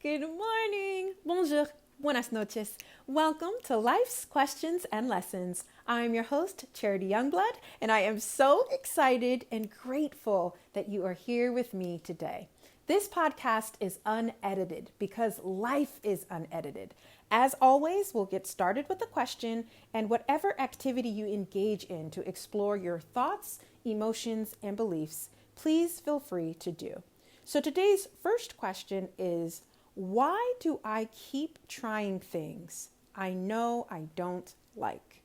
Good morning. Bonjour. Buenas noches. Welcome to Life's Questions and Lessons. I'm your host, Charity Youngblood, and I am so excited and grateful that you are here with me today. This podcast is unedited because life is unedited. As always, we'll get started with a question and whatever activity you engage in to explore your thoughts, emotions, and beliefs, please feel free to do. So today's first question is, why do I keep trying things I know I don't like?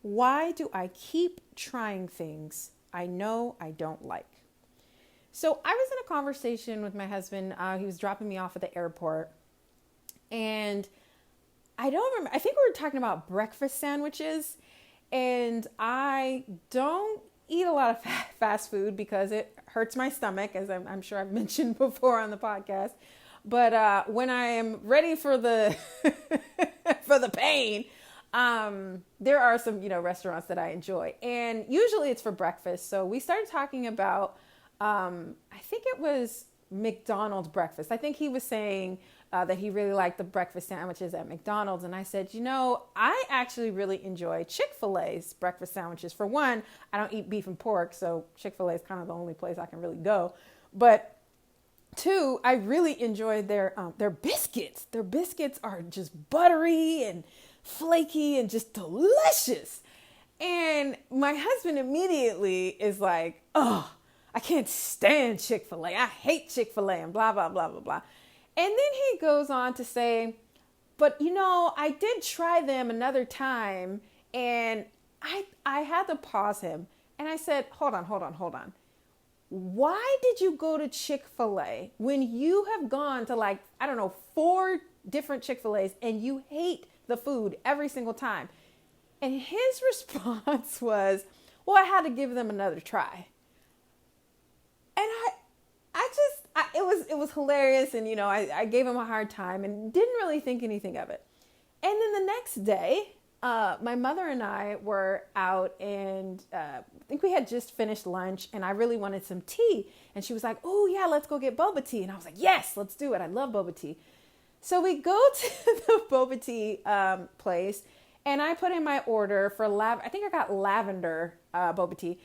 Why do I keep trying things I know I don't like? So I was in a conversation with my husband. He was dropping me off at the airport. And I don't remember. I think we were talking about breakfast sandwiches. And I don't eat a lot of fast food because it hurts my stomach, as I'm sure I've mentioned before on the podcast. But when I am ready for the for the pain, there are some restaurants that I enjoy, and usually it's for breakfast. So we started talking about I think it was McDonald's breakfast. I think he was saying that he really liked the breakfast sandwiches at McDonald's, and I said, I actually really enjoy Chick-fil-A's breakfast sandwiches. For one, I don't eat beef and pork, so Chick-fil-A is kind of the only place I can really go, but two, I really enjoy their biscuits. Their biscuits are just buttery and flaky and just delicious. And my husband immediately is like, oh, I can't stand Chick-fil-A. I hate Chick-fil-A and blah, blah, blah, blah, blah. And then he goes on to say, but I did try them another time, and I had to pause him. And I said, hold on. Why did you go to Chick-fil-A when you have gone to 4 different Chick-fil-A's and you hate the food every single time? And his response was, well, I had to give them another try. And it was hilarious. And, I gave him a hard time and didn't really think anything of it. And then the next day, my mother and I were out, and I think we had just finished lunch, and I really wanted some tea. And she was like, oh yeah, let's go get boba tea. And I was like, yes, let's do it. I love boba tea. So we go to the boba tea place, and I put in my order for I think I got lavender boba tea.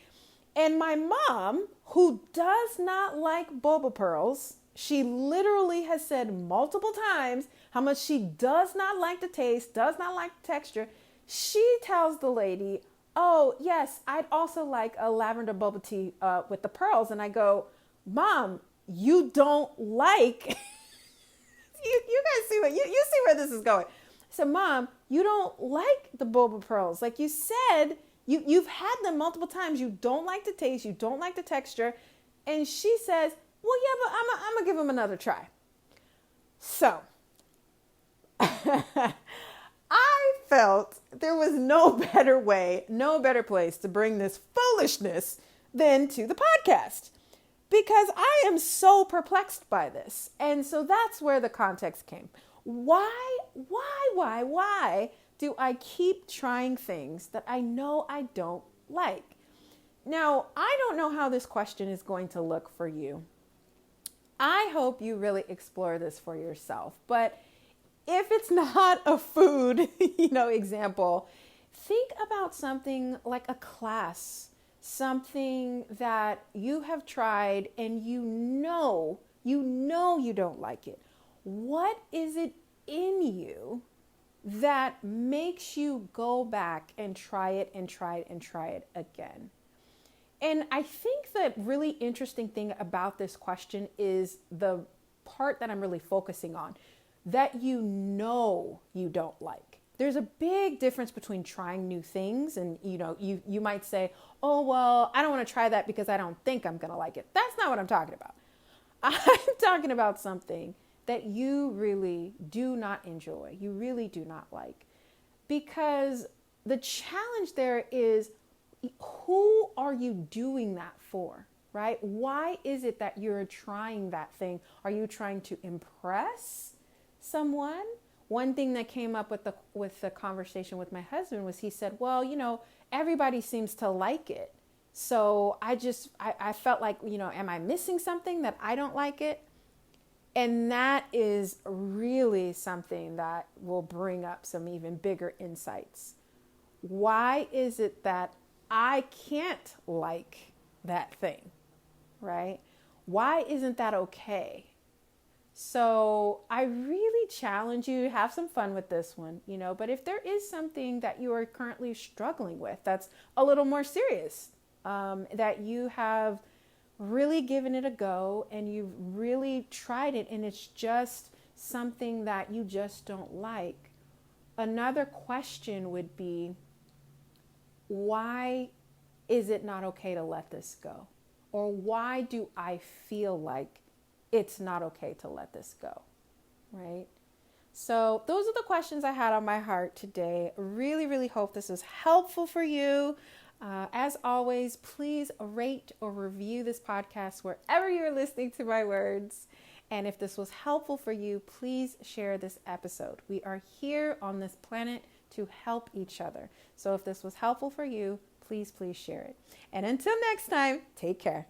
And my mom, who does not like boba pearls, she literally has said multiple times how much she does not like the taste, does not like the texture. She tells the lady, oh, yes, I'd also like a lavender boba tea with the pearls. And I go, Mom, you don't like, you guys see you see where this is going. I said, Mom, you don't like the boba pearls. Like you said, you've had them multiple times. You don't like the taste. You don't like the texture. And she says, well, yeah, but I'm going to give them another try. So I felt there was no better way, no better place to bring this foolishness than to the podcast, because I am so perplexed by this. And so that's where the context came. Why do I keep trying things that I know I don't like? Now, I don't know how this question is going to look for you. I hope you really explore this for yourself. But if it's not a food, example, think about something like a class, something that you have tried and you know you don't like it. What is it in you that makes you go back and try it and try it and try it again? And I think the really interesting thing about this question is the part that I'm really focusing on, that you don't like. There's a big difference between trying new things and, you might say, oh, well, I don't want to try that because I don't think I'm going to like it. That's not what I'm talking about. I'm talking about something that you really do not enjoy, you really do not like. Because the challenge there is, who are you doing that for, right? Why is it that you're trying that thing? Are you trying to impress someone? One thing that came up with the conversation with my husband was he said, well, everybody seems to like it. So I felt like, am I missing something that I don't like it? And that is really something that will bring up some even bigger insights. Why is it that I can't like that thing, right? Why isn't that okay? So I really challenge you to have some fun with this one, but if there is something that you are currently struggling with that's a little more serious, that you have really given it a go and you've really tried it and it's just something that you just don't like, another question would be, why is it not okay to let this go? Or why do I feel like it's not okay to let this go, right? So those are the questions I had on my heart today. Really, really hope this was helpful for you. As always, please rate or review this podcast wherever you're listening to my words. And if this was helpful for you, please share this episode. We are here on this planet to help each other. So if this was helpful for you, please share it. And until next time, take care.